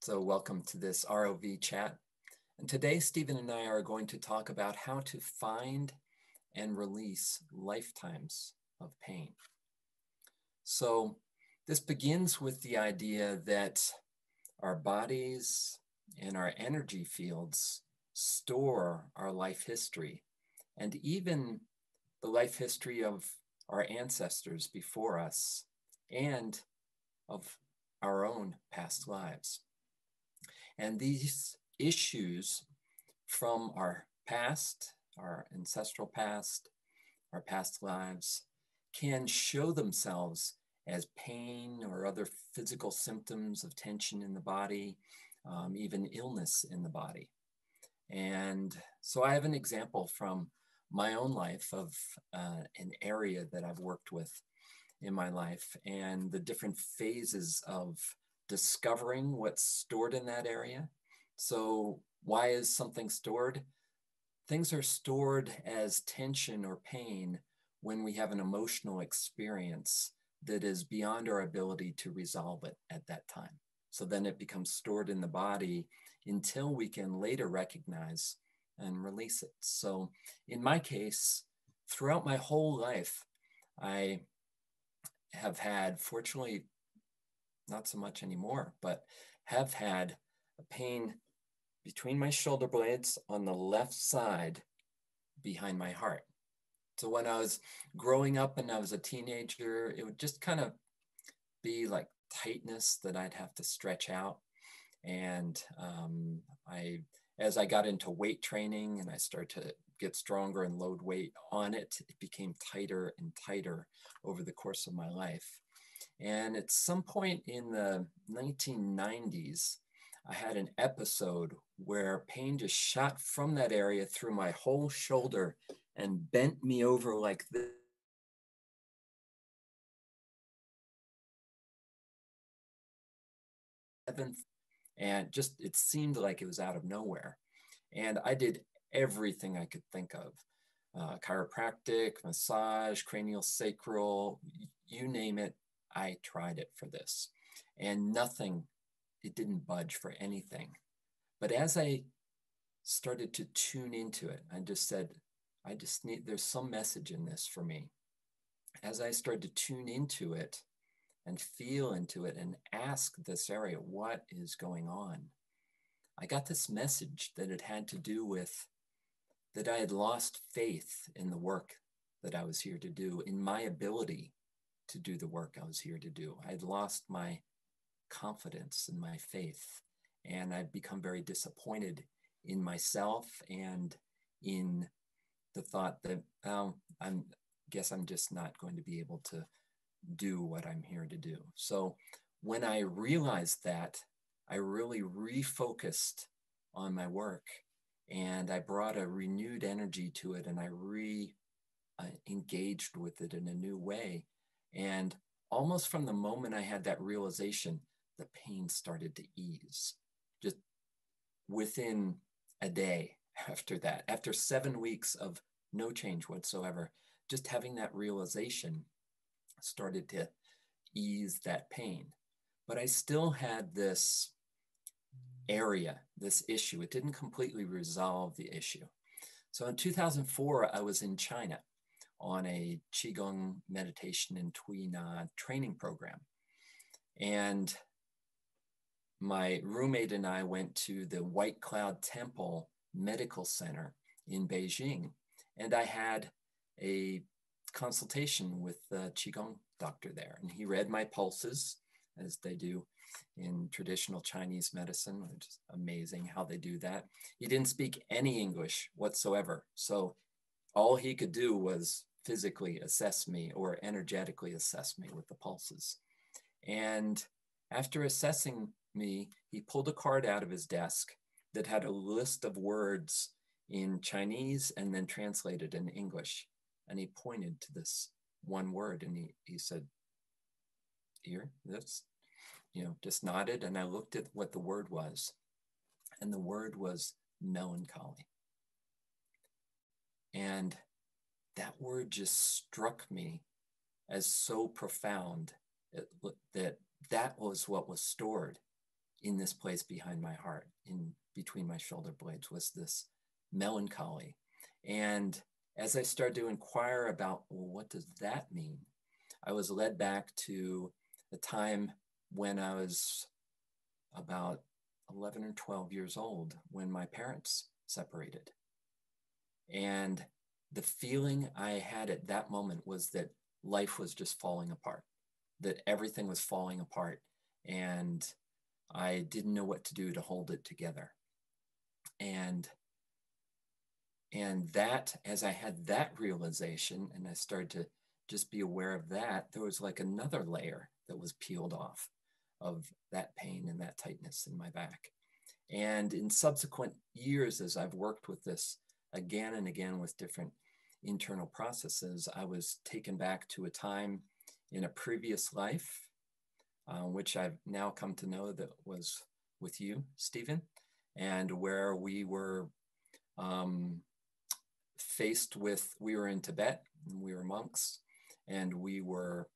So welcome to this ROV chat. And today, Stephen and I are going to talk about how to find and release lifetimes of pain. So this begins with the idea that our bodies and our energy fields store our life history, and even the life history of our ancestors before us and of our own past lives. And these issues from our past, our ancestral past, our past lives, can show themselves as pain or other physical symptoms of tension in the body, even illness in the body. And so I have an example from my own life of an area that I've worked with in my life and the different phases of discovering what's stored in that area. So why is something stored? Things are stored as tension or pain when we have an emotional experience that is beyond our ability to resolve it at that time. So then it becomes stored in the body until we can later recognize and release it. So in my case, throughout my whole life, I have had, fortunately, not so much anymore, but have had a pain between my shoulder blades on the left side behind my heart. So when I was growing up and I was a teenager, it would just kind of be like tightness that I'd have to stretch out. And as I got into weight training and I started to get stronger and load weight on it, it became tighter and tighter over the course of my life. And at some point in the 1990s, I had an episode where pain just shot from that area through my whole shoulder and bent me over like this. And just, it seemed like it was out of nowhere. And I did everything I could think of. Chiropractic, massage, cranial sacral, you name it, I tried it for this. And nothing, it didn't budge for anything. But as I started to tune into it, I just said, there's some message in this for me. As I started to tune into it and feel into it and ask this area, what is going on? I got this message that it had to do with that I had lost faith in the work that I was here to do, in my ability to do the work I was here to do. I had lost my confidence and my faith, and I'd become very disappointed in myself and in the thought that I guess I'm just not going to be able to do what I'm here to do. So when I realized that, I really refocused on my work and I brought a renewed energy to it and I engaged with it in a new way. And almost from the moment I had that realization, the pain started to ease. Just within a day after that, after 7 weeks of no change whatsoever, just having that realization started to ease that pain. But I still had this area, this issue. It didn't completely resolve the issue. So in 2004, I was in China on a Qigong meditation and Tui Na training program. And my roommate and I went to the White Cloud Temple Medical Center in Beijing. And I had a consultation with the Qigong doctor there. And he read my pulses, as they do in traditional Chinese medicine, which is amazing how they do that. He didn't speak any English whatsoever. So all he could do was physically assess me or energetically assess me with the pulses. And after assessing me, he pulled a card out of his desk that had a list of words in Chinese and then translated in English. And he pointed to this one word and he said, here, this, just nodded. And I looked at what the word was. And the word was melancholy. And that word just struck me as so profound that was what was stored in this place behind my heart, in between my shoulder blades, was this melancholy. And as I started to inquire about, well, what does that mean? I was led back to the time when I was about 11 or 12 years old, when my parents separated. And the feeling I had at that moment was that life was just falling apart, that everything was falling apart, and I didn't know what to do to hold it together. And that, as I had that realization and I started to just be aware of that, there was like another layer that was peeled off of that pain and that tightness in my back. And in subsequent years, as I've worked with this again and again with different internal processes, I was taken back to a time in a previous life, which I've now come to know that was with you, Stephen, and where we were faced with, we were in Tibet, and we were monks, and we were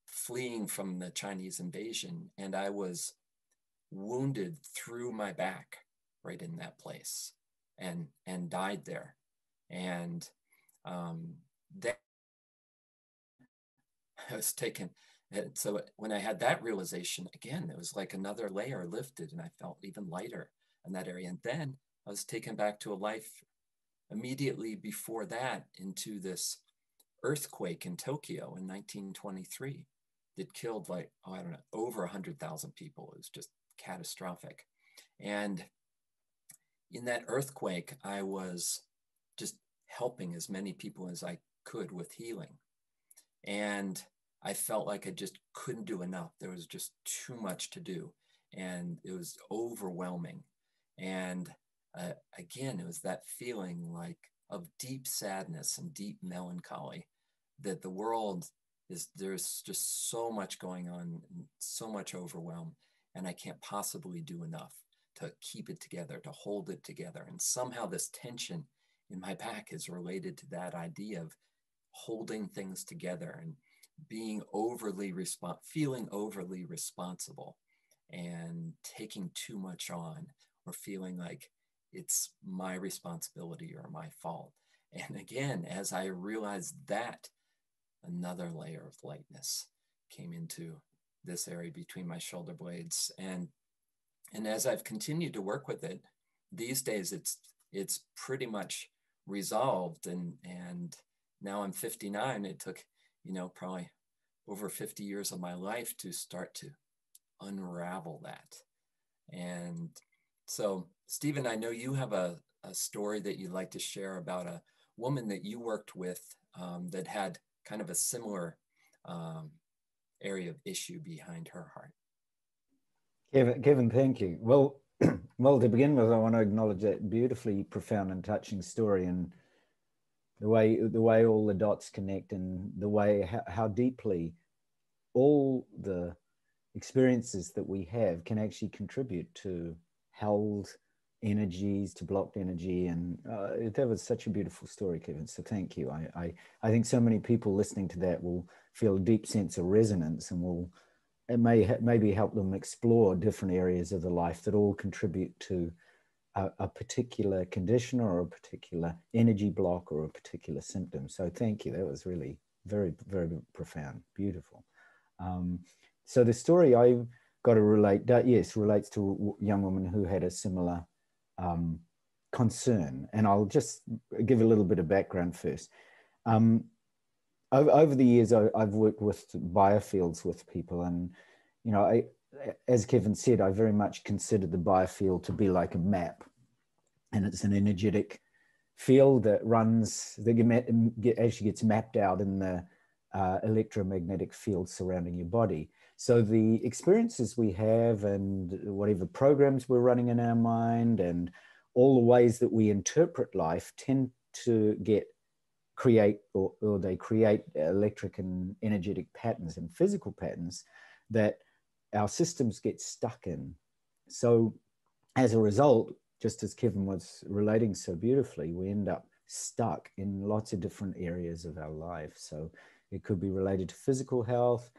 fleeing from the Chinese invasion, and I was wounded through my back right in that place, and died there. And that I was taken. And so when I had that realization, again, it was like another layer lifted, and I felt even lighter in that area. And then I was taken back to a life immediately before that, into this earthquake in Tokyo in 1923 that killed, like, oh, I don't know, over 100,000 people. It was just catastrophic. And in that earthquake, I was just helping as many people as I could with healing. And I felt like I just couldn't do enough. There was just too much to do, and it was overwhelming. And again, it was that feeling like of deep sadness and deep melancholy, that the world is, there's just so much going on, so much overwhelm, and I can't possibly do enough to keep it together, to hold it together. And somehow this tension in my back is related to that idea of holding things together and being feeling overly responsible and taking too much on, or feeling like it's my responsibility or my fault. And again, as I realized that, another layer of lightness came into this area between my shoulder blades. And as I've continued to work with it, these days it's pretty much resolved. And now I'm 59. It took, probably over 50 years of my life to start to unravel that. And so, Stephen, I know you have a story that you'd like to share about a woman that you worked with that had kind of a similar area of issue behind her heart. Kevin, thank you. Well, to begin with, I want to acknowledge that beautifully profound and touching story, and the way all the dots connect, and the way how deeply all the experiences that we have can actually contribute to held energies, to blocked energy. And that was such a beautiful story, Kevin. So thank you. I think so many people listening to that will feel a deep sense of resonance, and it may maybe help them explore different areas of the life that all contribute to a particular condition, or a particular energy block, or a particular symptom. So thank you. That was really very, very profound, beautiful. So the story I've got to relate, yes, relates to a young woman who had a similar concern. And I'll just give a little bit of background first. Over the years, I've worked with biofields with people, and as Kevin said, I very much consider the biofield to be like a map, and it's an energetic field that actually gets mapped out in the electromagnetic field surrounding your body. So the experiences we have, and whatever programs we're running in our mind, and all the ways that we interpret life tend to create electric and energetic patterns and physical patterns that our systems get stuck in. So as a result, just as Kevin was relating so beautifully, we end up stuck in lots of different areas of our life. So it could be related to physical health,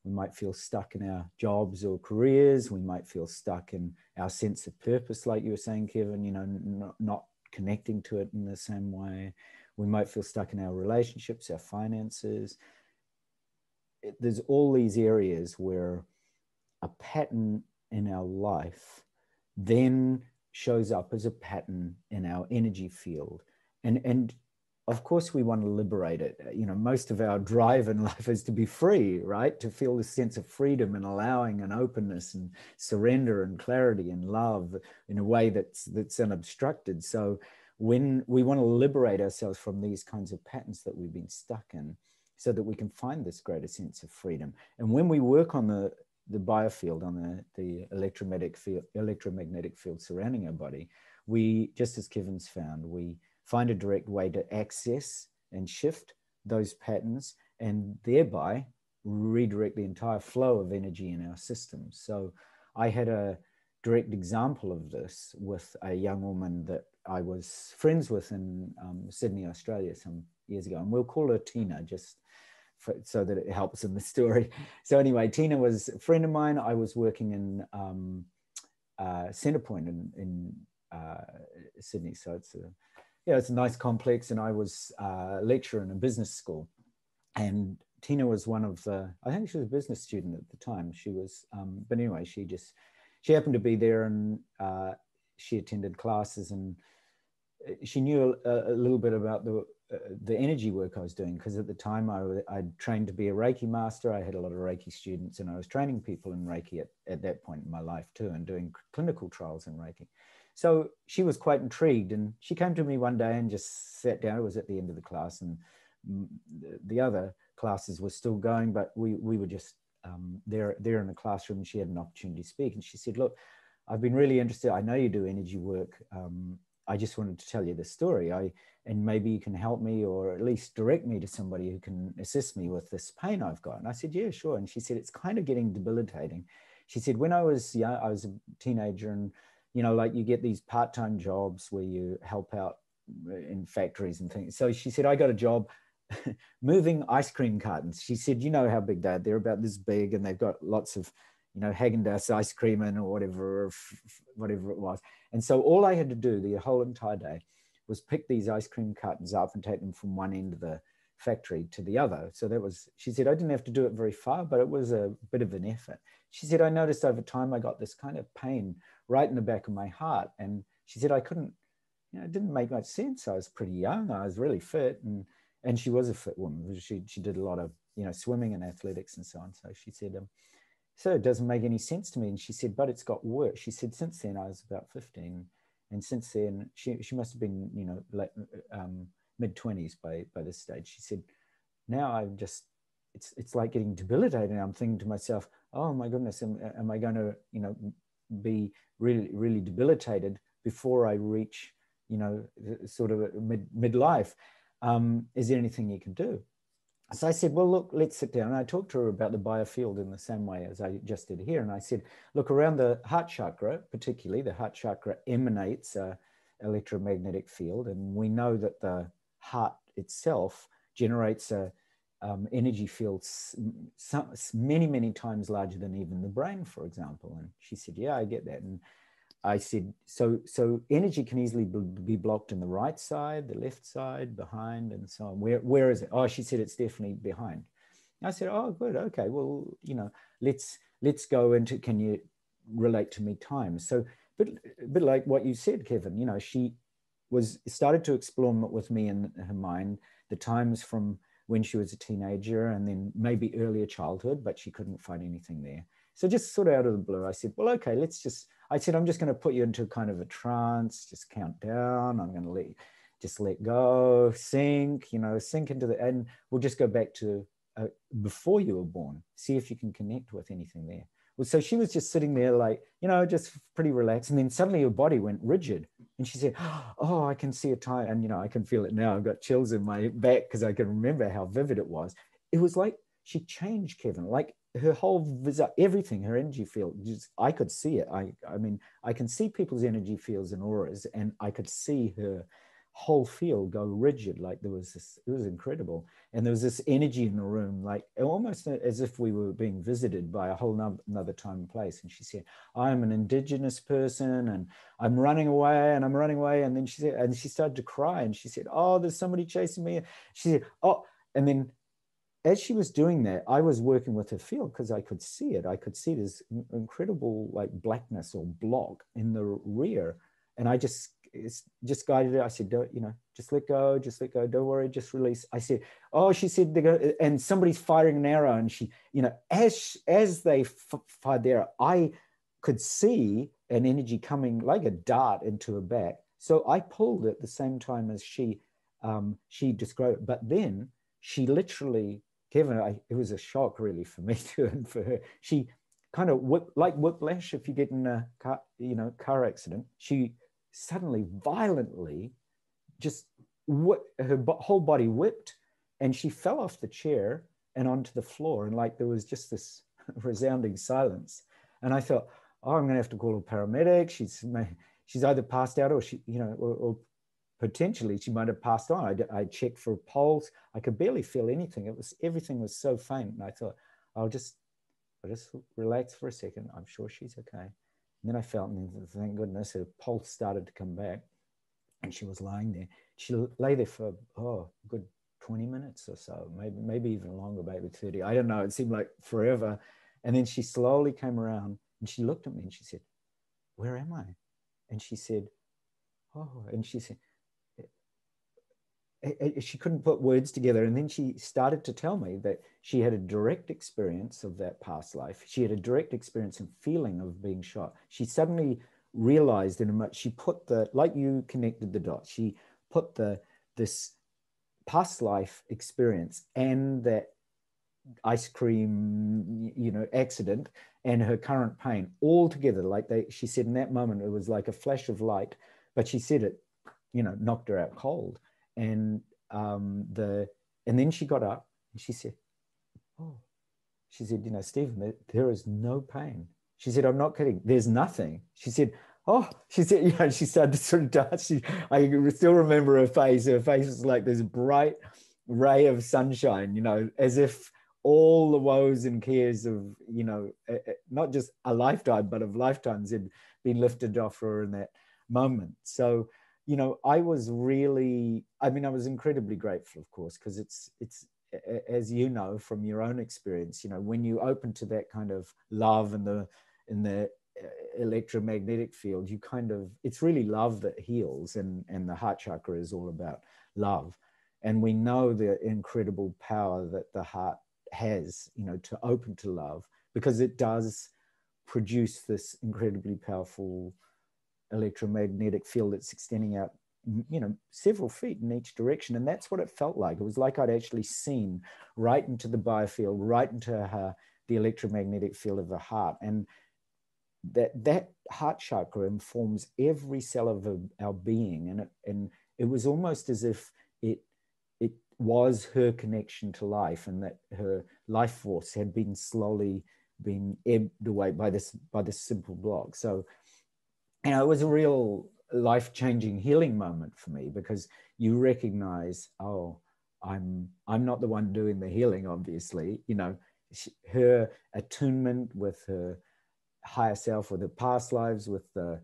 We might feel stuck in our jobs or careers. We might feel stuck in our sense of purpose, like you were saying, Kevin, you know, not connecting to it in the same way. We might feel stuck in our relationships, our finances. There's all these areas where a pattern in our life then shows up as a pattern in our energy field. And of course we want to liberate it. You know, most of our drive in life is to be free, right? To feel this sense of freedom and allowing and openness and surrender and clarity and love in a way that's unobstructed. So when we want to liberate ourselves from these kinds of patterns that we've been stuck in, so that we can find this greater sense of freedom. And when we work on the biofield, on the electromagnetic field surrounding our body, we, just as Kevin's found, we find a direct way to access and shift those patterns and thereby redirect the entire flow of energy in our system. So I had a direct example of this with a young woman that I was friends with in Sydney, Australia some years ago. And we'll call her Tina, just so that it helps in the story. So anyway, Tina was a friend of mine. I was working in Centrepoint in Sydney. So it's a nice complex. And I was a lecturer in a business school. And Tina was one of the, I think she was a business student at the time. She was, but anyway, she happened to be there, and she attended classes, and she knew a little bit about the energy work I was doing, because at the time I'd trained to be a Reiki master. I had a lot of Reiki students, and I was training people in Reiki at that point in my life too, and doing clinical trials in Reiki. So she was quite intrigued, and she came to me one day and just sat down. It was at the end of the class, and the other classes were still going, but we were just there in the classroom, and she had an opportunity to speak. And she said, look, I've been really interested. I know you do energy work. I just wanted to tell you this story. And maybe you can help me, or at least direct me to somebody who can assist me with this pain I've got. And I said, yeah, sure. And she said, it's kind of getting debilitating. She said, when I was young, I was a teenager, and, you know, like you get these part-time jobs where you help out in factories and things. So she said, I got a job moving ice cream cartons. She said, you know how big they are. They're about this big, and they've got lots of, you know, Haagen-Dazs ice cream in, or whatever it was. And so all I had to do the whole entire day was pick these ice cream cartons up and take them from one end of the factory to the other. So that was, she said, I didn't have to do it very far, but it was a bit of an effort. She said, I noticed over time I got this kind of pain right in the back of my heart. And she said, I couldn't, you know, it didn't make much sense. I was pretty young. I was really fit, and she was a fit woman. She did a lot of, you know, swimming and athletics and so on. So she said, so it doesn't make any sense to me. And she said, but it's got worse. She said, since then, I was about 15. And since then, she must have been, you know, like, mid-20s by this stage. She said, now I'm just, it's like getting debilitated. And I'm thinking to myself, oh my goodness, am I going to, you know, be really, really debilitated before I reach, you know, sort of midlife? Is there anything you can do? So I said, well, look, let's sit down. And I talked to her about the biofield in the same way as I just did here. And I said, look, around the heart chakra, particularly, the heart chakra emanates an electromagnetic field. And we know that the heart itself generates a energy field many, many times larger than even the brain, for example. And she said, yeah, I get that. And I said, so energy can easily be blocked in the right side, the left side, behind, and so on. Where is it? Oh, she said, it's definitely behind. I said, oh, good. Okay. Well, you know, let's go into, can you relate to me times? So, but like what you said, Kevin, you know, she started to explore with me in her mind the times from when she was a teenager, and then maybe earlier childhood, but she couldn't find anything there. So just sort of out of the blue, I said, well, okay, I said, I'm just going to put you into kind of a trance, just count down. I'm going to let go, sink into and we'll just go back to before you were born, see if you can connect with anything there. Well, so she was just sitting there like, you know, just pretty relaxed. And then suddenly her body went rigid. And she said, oh, I can see a time. And, you know, I can feel it now. I've got chills in my back because I can remember how vivid it was. It was like she changed, Kevin, like her whole everything, her energy field, I could see it. I mean, I can see people's energy fields and auras, and I could see her whole field go rigid. Like there was this, it was incredible. And there was this energy in the room, like almost as if we were being visited by a whole another time and place. And she said, I'm an Indigenous person and I'm running away and I'm running away. And then she said, and she started to cry and she said, oh, there's somebody chasing me. She said, oh, and then as she was doing that, I was working with her field because I could see it. I could see this incredible like blackness or block in the rear. And I just guided her. I said, don't, you know, just let go, don't worry, just release. I said, oh, she said, they're going to, and somebody's firing an arrow. And she, you know, as they fired the arrow, I could see an energy coming like a dart into her back. So I pulled at the same time as she described it. But then she literally, Kevin, it was a shock really for me too, and for her. She kind of like whiplash if you get in a car accident. She suddenly violently just her whole body whipped, and she fell off the chair and onto the floor, and like there was just this resounding silence. And I thought, oh, I'm going to have to call a paramedic. She's either passed out or she, you know, or potentially she might have passed on. I checked for a pulse. I could barely feel anything. Everything was so faint. And I thought, I'll just relax for a second. I'm sure she's okay. And then I felt, and thank goodness, her pulse started to come back, and she was lying there. She lay there for a good 20 minutes or so, maybe even longer, maybe 30. I don't know. It seemed like forever. And then she slowly came around and she looked at me and she said, where am I? And she said, oh, and she said, she couldn't put words together. And then she started to tell me that she had a direct experience of that past life. She had a direct experience and feeling of being shot. She suddenly realized she put like you connected the dots, she put this past life experience and that ice cream, you know, accident and her current pain all together. Like she said in that moment, it was like a flash of light, but she said it, you know, knocked her out cold. And then she got up and she said, oh, she said, you know, Stephen, there is no pain. She said, I'm not kidding. There's nothing. She said, oh, she said, you know, she started to sort of dance. I still remember her face. Her face was like this bright ray of sunshine, you know, as if all the woes and cares of, you know, not just a lifetime, but of lifetimes had been lifted off her in that moment. So, you know, I was incredibly grateful, of course, because it's, as you know, from your own experience, you know, when you open to that kind of love in the electromagnetic field, you kind of, it's really love that heals, and the heart chakra is all about love. And we know the incredible power that the heart has, you know, to open to love, because it does produce this incredibly powerful electromagnetic field that's extending out, you know, several feet in each direction. And that's what it felt like. It was like I'd actually seen right into the biofield, right into the electromagnetic field of the heart. And that heart chakra informs every cell of our being. And it was almost as if it was her connection to life, and that her life force had been slowly being ebbed away by this simple block. So, you know, it was a real life-changing healing moment for me, because you recognize, oh, I'm not the one doing the healing, obviously. You know, her attunement with her higher self, with her past lives, with the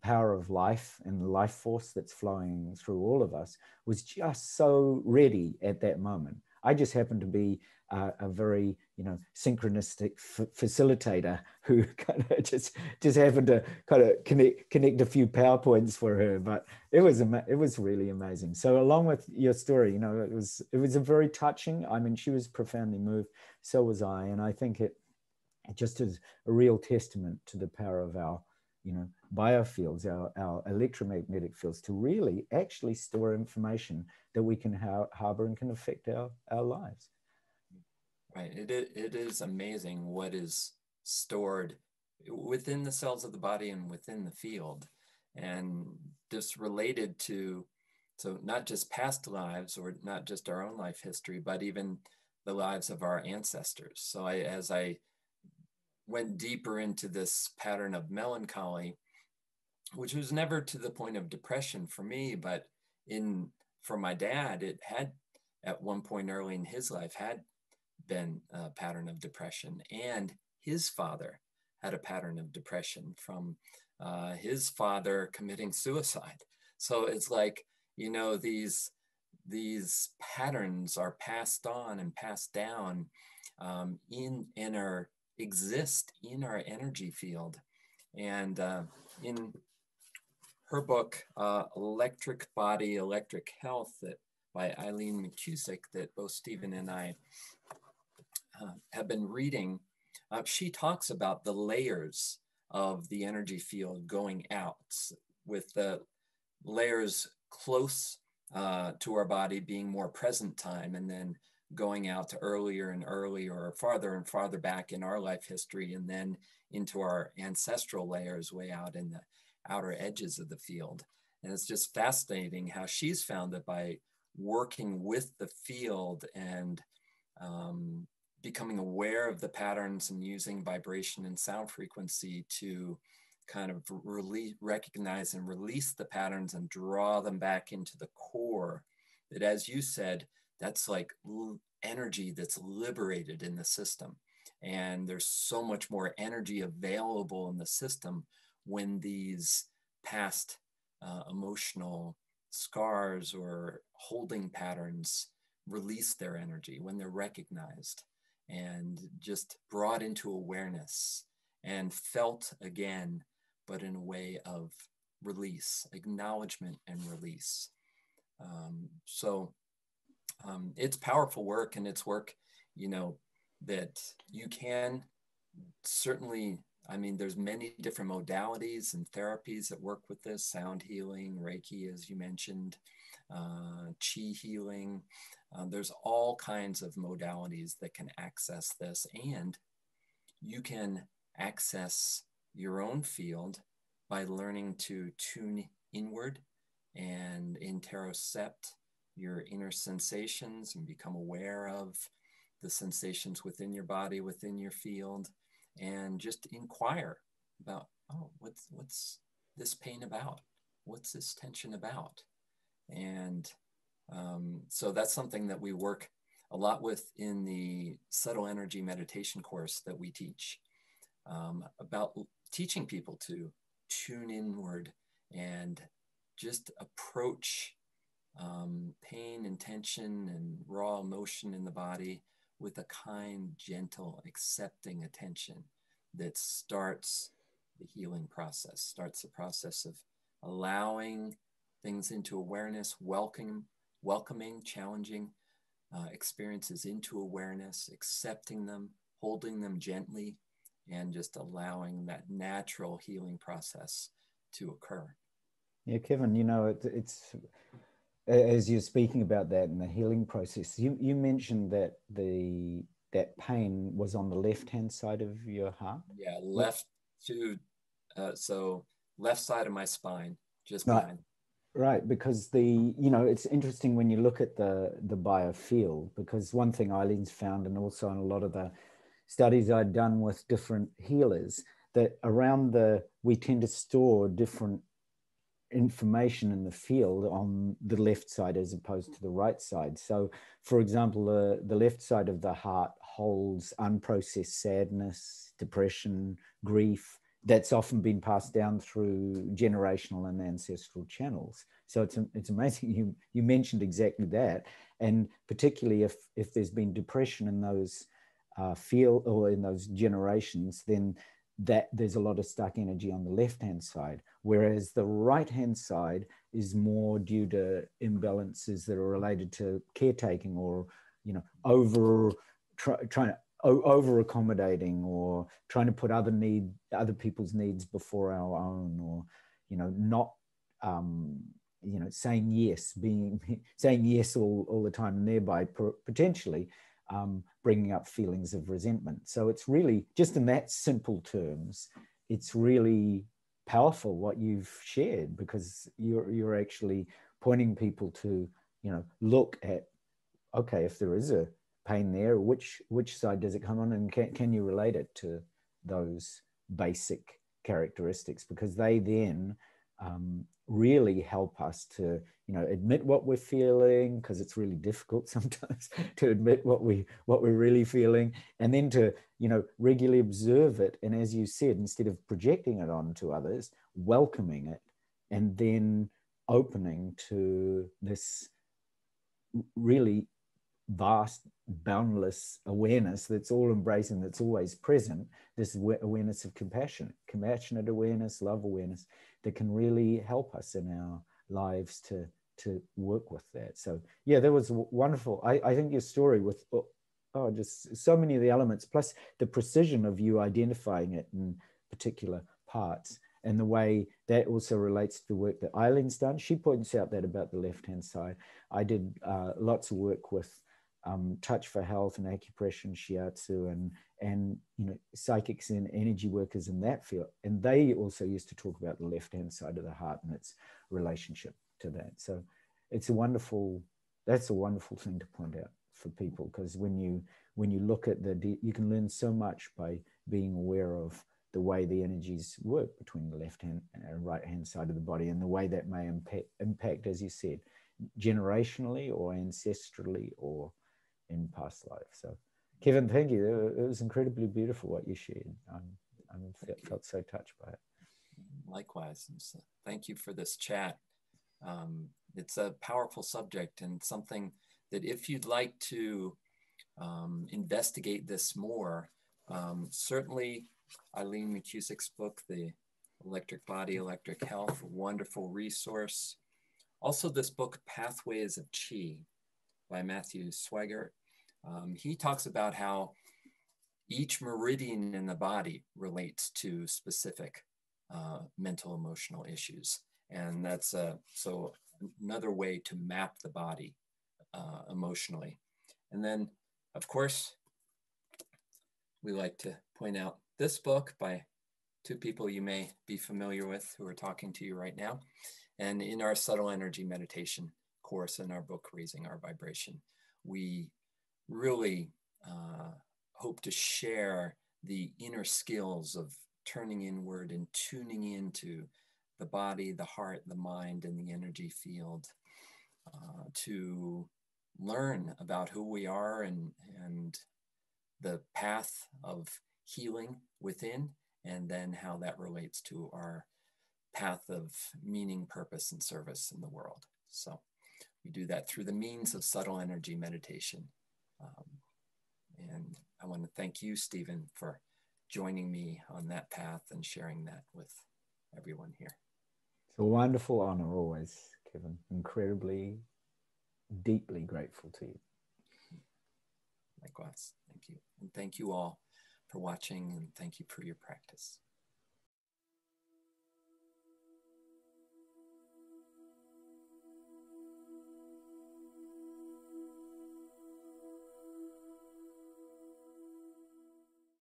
power of life and the life force that's flowing through all of us, was just so ready at that moment. I just happened to be a very, you know, synchronistic facilitator who kind of just happened to kind of connect a few PowerPoints for her. But it was really amazing. So along with your story, you know, it was a very touching. I mean, she was profoundly moved. So was I. And I think it just is a real testament to the power of our, you know, biofields, our electromagnetic fields, to really actually store information that we can harbor and can affect our lives. Right. It is amazing what is stored within the cells of the body and within the field, and just related to, so not just past lives or not just our own life history, but even the lives of our ancestors. So as I went deeper into this pattern of melancholy, which was never to the point of depression for me, but for my dad, it had at one point early in his life had been a pattern of depression, and his father had a pattern of depression from his father committing suicide. So it's like, you know, these patterns are passed on and passed down exist in our energy field. And in her book, Electric Body, Electric Health, by Eileen McCusick, that both Stephen and I have been reading, she talks about the layers of the energy field going out, with the layers close to our body being more present time, and then going out to earlier and earlier, or farther and farther back in our life history, and then into our ancestral layers way out in the outer edges of the field. And it's just fascinating how she's found that by working with the field and becoming aware of the patterns and using vibration and sound frequency to kind of recognize and release the patterns and draw them back into the core, that, as you said, that's like energy that's liberated in the system. And there's so much more energy available in the system when these past emotional scars or holding patterns release their energy, when they're recognized and just brought into awareness and felt again, but in a way of release, acknowledgement and release. It's powerful work, and it's work, you know, that you can certainly, I mean, there's many different modalities and therapies that work with this: sound healing, Reiki, as you mentioned, chi healing. There's all kinds of modalities that can access this, and you can access your own field by learning to tune inward and interocept your inner sensations and become aware of the sensations within your body, within your field, and just inquire about, oh, what's this pain about? What's this tension about? And so that's something that we work a lot with in the subtle energy meditation course that we teach, about teaching people to tune inward and just approach pain and tension and raw emotion in the body with a kind, gentle, accepting attention that starts the healing process, starts the process of allowing things into awareness, welcoming, challenging experiences into awareness, accepting them, holding them gently, and just allowing that natural healing process to occur. Yeah, Kevin, you know, it's as you're speaking about that in the healing process, you mentioned that that pain was on the left-hand side of your heart. Yeah, left side of my spine, just Right. behind. Right, because it's interesting when you look at the biofield, because one thing Eileen's found, and also in a lot of the studies I'd done with different healers, that we tend to store different information in the field on the left side as opposed to the right side. So, for example, the left side of the heart holds unprocessed sadness, depression, grief, that's often been passed down through generational and ancestral channels. So it's amazing you mentioned exactly that, and particularly if there's been depression in those field or in those generations, then that there's a lot of stuck energy on the left-hand side, whereas the right-hand side is more due to imbalances that are related to caretaking, or over accommodating, or trying to put other people's needs before our own, or not saying yes all the time, and thereby potentially bringing up feelings of resentment. So it's really, just in that simple terms, it's really powerful what you've shared, because you're actually pointing people to look at, okay, if there is a pain there, which side does it come on, and can you relate it to those basic characteristics, because they then really help us to, admit what we're feeling, because it's really difficult sometimes to admit what we're really feeling, and then to, regularly observe it. And as you said, instead of projecting it onto others, welcoming it, and then opening to this really vast, boundless awareness that's all embracing, that's always present, this awareness of compassionate awareness, love awareness, that can really help us in our lives to work with that. So yeah, that was wonderful. I think your story with just so many of the elements, plus the precision of you identifying it in particular parts, and the way that also relates to the work that Eileen's done. She points out that about the left-hand side. I did lots of work with touch for health and acupressure and shiatsu and psychics and energy workers in that field, and they also used to talk about the left-hand side of the heart and its relationship to that. So that's a wonderful thing to point out for people, because when you look at you can learn so much by being aware of the way the energies work between the left hand and right hand side of the body, and the way that may impact, as you said, generationally or ancestrally or in past life. So Kevin, thank you. It was incredibly beautiful what you shared. I felt so touched by it. Likewise. Thank you for this chat. It's a powerful subject, and something that, if you'd like to investigate this more, certainly Eileen McCusick's book, The Electric Body, Electric Health, a wonderful resource. Also this book, Pathways of Chi by Matthew Swigert. He talks about how each meridian in the body relates to specific mental, emotional issues. And that's so another way to map the body emotionally. And then, of course, we like to point out this book by two people you may be familiar with who are talking to you right now. And in our subtle energy meditation course, in our book, Raising Our Vibration, we really hope to share the inner skills of turning inward and tuning into the body, the heart, the mind, and the energy field to learn about who we are and the path of healing within, and then how that relates to our path of meaning, purpose, and service in the world. So we do that through the means of subtle energy meditation. And I want to thank you, Stephen, for joining me on that path and sharing that with everyone here. It's a wonderful honor always, Kevin. Incredibly, deeply grateful to you. Likewise, thank you. And thank you all for watching, and thank you for your practice.